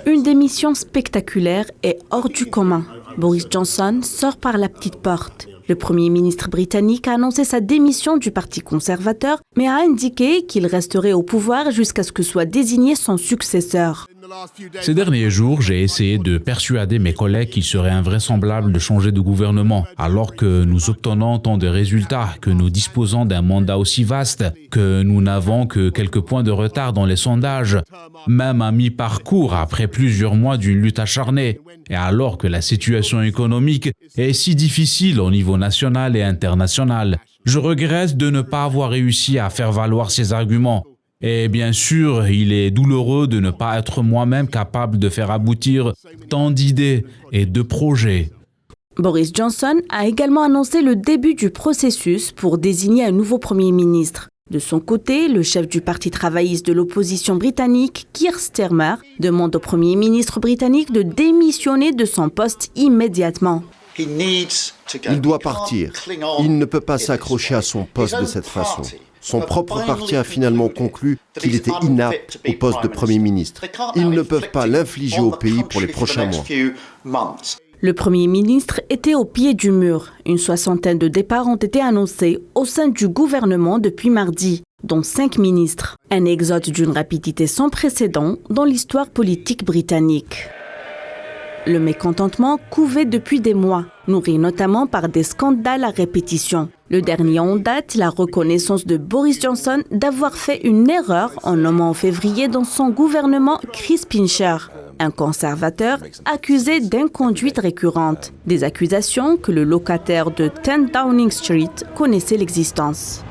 Une démission spectaculaire et hors du commun. Boris Johnson sort par la petite porte. Le Premier ministre britannique a annoncé sa démission du Parti conservateur, mais a indiqué qu'il resterait au pouvoir jusqu'à ce que soit désigné son successeur. Ces derniers jours, j'ai essayé de persuader mes collègues qu'il serait invraisemblable de changer de gouvernement, alors que nous obtenons tant de résultats, que nous disposons d'un mandat aussi vaste, que nous n'avons que quelques points de retard dans les sondages, même à mi-parcours après plusieurs mois d'une lutte acharnée, et alors que la situation économique est si difficile au niveau national et international. Je regrette de ne pas avoir réussi à faire valoir ces arguments. Et bien sûr, il est douloureux de ne pas être moi-même capable de faire aboutir tant d'idées et de projets. Boris Johnson a également annoncé le début du processus pour désigner un nouveau Premier ministre. De son côté, le chef du Parti travailliste de l'opposition britannique, Keir Starmer, demande au Premier ministre britannique de démissionner de son poste immédiatement. Il doit partir. Il ne peut pas s'accrocher à son poste de cette façon. Son propre parti a finalement conclu qu'il était inapte au poste de Premier ministre. Ils ne peuvent pas l'infliger au pays pour les prochains mois. Le Premier ministre était au pied du mur. Une soixantaine de départs ont été annoncés au sein du gouvernement depuis mardi, dont 5 ministres. Un exode d'une rapidité sans précédent dans l'histoire politique britannique. Le mécontentement couvait depuis des mois, nourri notamment par des scandales à répétition. Le dernier en date, la reconnaissance de Boris Johnson d'avoir fait une erreur en nommant en février dans son gouvernement Chris Pincher, un conservateur accusé d'inconduite récurrente. Des accusations que le locataire de 10 Downing Street connaissait l'existence.